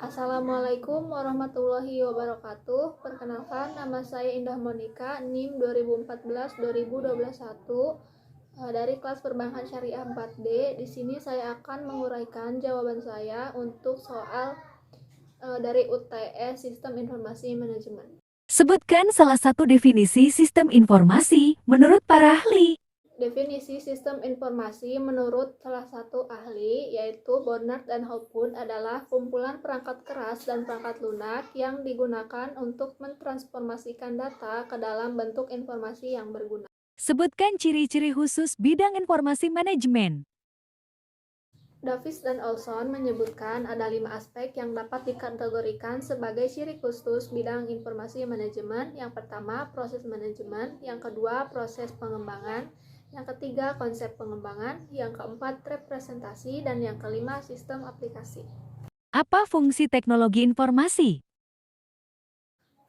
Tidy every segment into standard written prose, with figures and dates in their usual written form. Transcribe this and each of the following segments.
Assalamualaikum warahmatullahi wabarakatuh. Perkenalkan, nama saya Indah Monika, NIM 2014-2021 dari kelas Perbankan Syariah 4D. Di sini saya akan menguraikan jawaban saya untuk soal dari UTS Sistem Informasi Manajemen. Sebutkan salah satu definisi sistem informasi menurut para ahli. Definisi sistem informasi menurut salah satu ahli, yaitu Bonnard dan Hopwood, adalah kumpulan perangkat keras dan perangkat lunak yang digunakan untuk mentransformasikan data ke dalam bentuk informasi yang berguna. Sebutkan ciri-ciri khusus bidang informasi manajemen. Davis dan Olson menyebutkan ada 5 aspek yang dapat dikategorikan sebagai ciri khusus bidang informasi manajemen. Yang pertama, proses manajemen. Yang kedua, proses pengembangan. Yang ketiga, konsep pengembangan. Yang keempat, representasi. Dan yang kelima, sistem aplikasi. Apa fungsi teknologi informasi?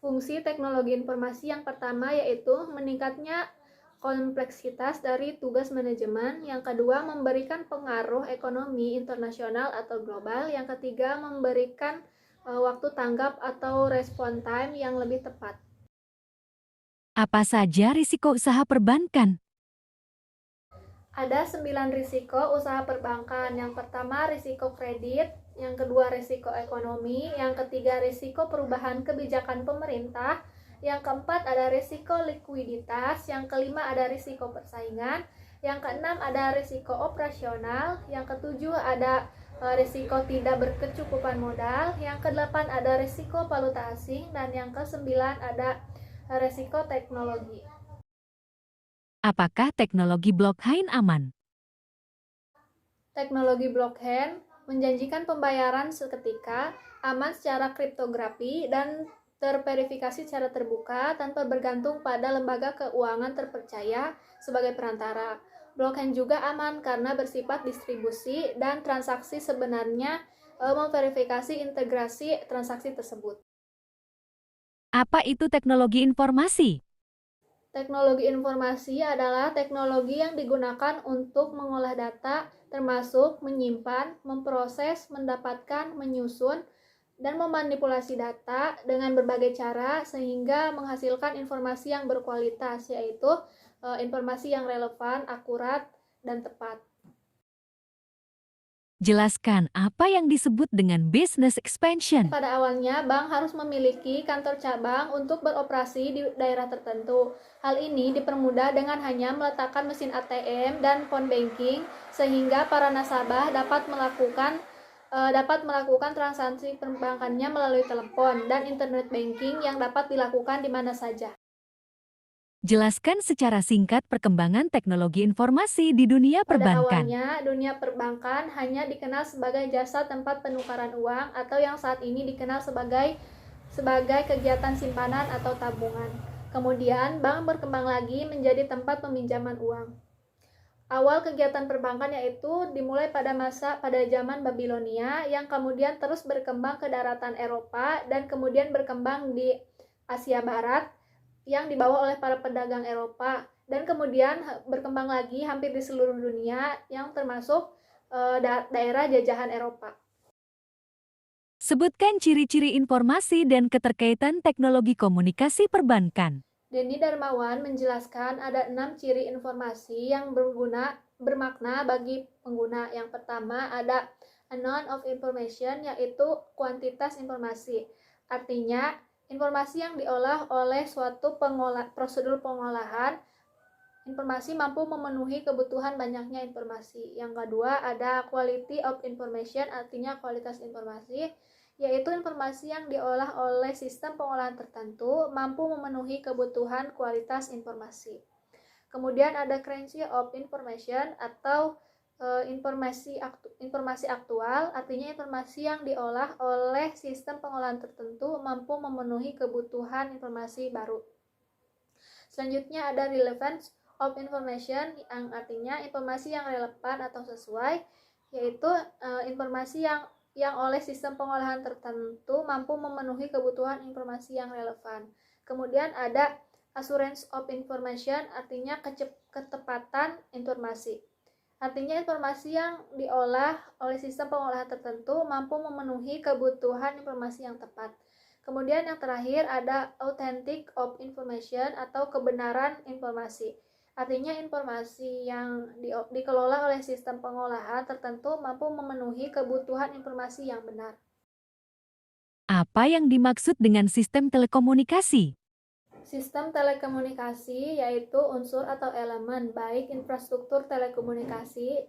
Fungsi teknologi informasi yang pertama yaitu meningkatnya kompleksitas dari tugas manajemen. Yang kedua, memberikan pengaruh ekonomi internasional atau global. Yang ketiga, memberikan waktu tanggap atau respon time yang lebih tepat. Apa saja risiko usaha perbankan? Ada 9 risiko usaha perbankan. Yang pertama, risiko kredit. Yang kedua, risiko ekonomi. Yang ketiga, risiko perubahan kebijakan pemerintah. Yang keempat, ada risiko likuiditas. Yang kelima, ada risiko persaingan. Yang keenam, ada risiko operasional. Yang ketujuh, ada risiko tidak berkecukupan modal. Yang kedelapan, ada risiko valuta asing. Dan yang kesembilan, ada risiko teknologi. Apakah teknologi blockchain aman? Teknologi blockchain menjanjikan pembayaran seketika, aman secara kriptografi, dan terverifikasi secara terbuka tanpa bergantung pada lembaga keuangan terpercaya sebagai perantara. Blockchain juga aman karena bersifat distribusi dan transaksi sebenarnya memverifikasi integrasi transaksi tersebut. Apa itu teknologi informasi? Teknologi informasi adalah teknologi yang digunakan untuk mengolah data, termasuk menyimpan, memproses, mendapatkan, menyusun, dan memanipulasi data dengan berbagai cara sehingga menghasilkan informasi yang berkualitas, yaitu informasi yang relevan, akurat, dan tepat. Jelaskan apa yang disebut dengan business expansion. Pada awalnya, bank harus memiliki kantor cabang untuk beroperasi di daerah tertentu. Hal ini dipermudah dengan hanya meletakkan mesin ATM dan phone banking, sehingga para nasabah dapat melakukan transaksi perbankannya melalui telepon dan internet banking yang dapat dilakukan di mana saja. Jelaskan secara singkat perkembangan teknologi informasi di dunia Pada perbankan. awalnya, dunia perbankan hanya dikenal sebagai jasa tempat penukaran uang atau yang saat ini dikenal sebagai kegiatan simpanan atau tabungan. Kemudian, bank berkembang lagi menjadi tempat peminjaman uang. Awal kegiatan perbankan yaitu dimulai pada zaman Babilonia yang kemudian terus berkembang ke daratan Eropa dan kemudian berkembang di Asia Barat yang dibawa oleh para pedagang Eropa dan kemudian berkembang lagi hampir di seluruh dunia yang termasuk daerah jajahan Eropa. Sebutkan ciri-ciri informasi dan keterkaitan teknologi komunikasi perbankan. Denny Darmawan menjelaskan ada 6 ciri informasi yang bermakna bagi pengguna. Yang pertama ada amount of information, yaitu kuantitas informasi. Artinya, informasi yang diolah oleh suatu prosedur pengolahan informasi mampu memenuhi kebutuhan banyaknya informasi. Yang kedua ada quality of information, artinya kualitas informasi, yaitu informasi yang diolah oleh sistem pengolahan tertentu mampu memenuhi kebutuhan kualitas informasi. Kemudian ada currency of information atau informasi aktual, artinya informasi yang diolah oleh sistem pengolahan tertentu mampu memenuhi kebutuhan informasi baru. Selanjutnya ada relevance of information, yang artinya informasi yang relevan atau sesuai, yaitu informasi yang oleh sistem pengolahan tertentu mampu memenuhi kebutuhan informasi yang relevan. Kemudian ada assurance of information, artinya ketepatan informasi. Artinya informasi yang diolah oleh sistem pengolahan tertentu mampu memenuhi kebutuhan informasi yang tepat. Kemudian yang terakhir ada authentic of information atau kebenaran informasi. Artinya informasi yang dikelola oleh sistem pengolahan tertentu mampu memenuhi kebutuhan informasi yang benar. Apa yang dimaksud dengan sistem telekomunikasi? Sistem telekomunikasi yaitu unsur atau elemen baik infrastruktur telekomunikasi,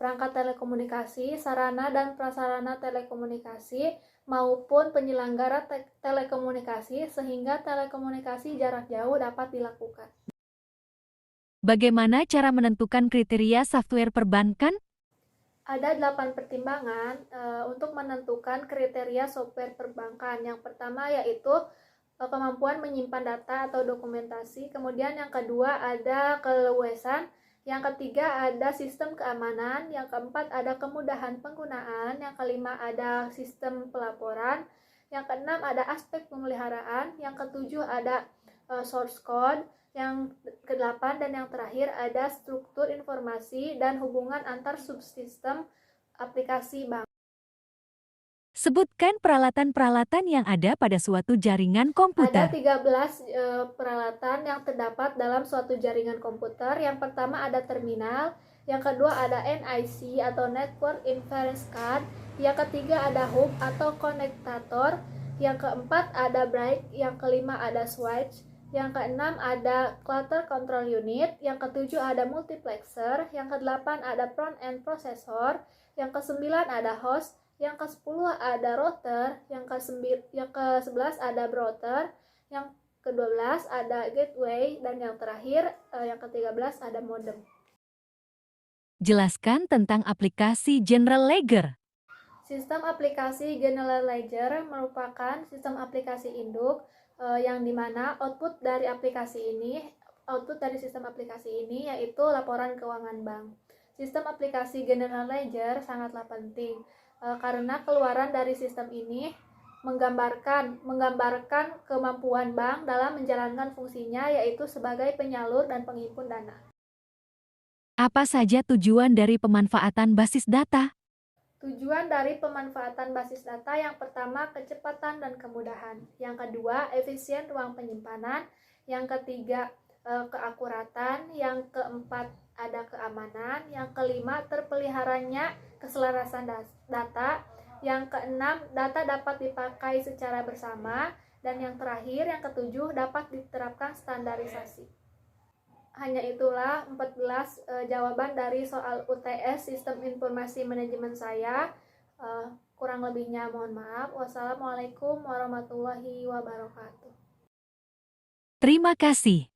perangkat telekomunikasi, sarana dan prasarana telekomunikasi, maupun penyelenggara telekomunikasi sehingga telekomunikasi jarak jauh dapat dilakukan. Bagaimana cara menentukan kriteria software perbankan? Ada 8 pertimbangan untuk menentukan kriteria software perbankan. Yang pertama yaitu kemampuan menyimpan data atau dokumentasi. Kemudian yang kedua ada keleluasan. Yang ketiga ada sistem keamanan. Yang keempat ada kemudahan penggunaan. Yang kelima ada sistem pelaporan. Yang keenam ada aspek pemeliharaan. Yang ketujuh ada source code. Yang kedelapan dan yang terakhir ada struktur informasi dan hubungan antar subsistem aplikasi bank. Sebutkan peralatan-peralatan yang ada pada suatu jaringan Ada komputer. 13 peralatan yang terdapat dalam suatu jaringan komputer. Yang pertama ada terminal, yang kedua ada NIC atau Network Inference Card, yang ketiga ada hub atau konektator, yang keempat ada brick, yang kelima ada switch, yang keenam ada cluster control unit, yang ketujuh ada multiplexer, yang kedelapan ada front end processor, yang kesembilan ada host, yang ke-10 ada router, yang ke-11 ada router, yang ke-12 ada gateway, dan yang terakhir yang ke-13 ada modem. Jelaskan tentang aplikasi General Ledger. Sistem aplikasi General Ledger merupakan sistem aplikasi induk yang dimana output dari sistem aplikasi ini yaitu laporan keuangan bank. Sistem aplikasi General Ledger sangatlah penting karena keluaran dari sistem ini menggambarkan kemampuan bank dalam menjalankan fungsinya yaitu sebagai penyalur dan penghimpun dana. Apa saja tujuan dari pemanfaatan basis data? Tujuan dari pemanfaatan basis data yang pertama kecepatan dan kemudahan, yang kedua efisien ruang penyimpanan, yang ketiga keakuratan, yang keempat ada keamanan, yang kelima terpeliharanya keselarasan data, yang keenam data dapat dipakai secara bersama, dan yang terakhir yang ketujuh dapat diterapkan standarisasi. Hanya itulah 14 jawaban dari soal UTS Sistem Informasi Manajemen saya. Kurang lebihnya mohon maaf. Wassalamualaikum warahmatullahi wabarakatuh. Terima kasih.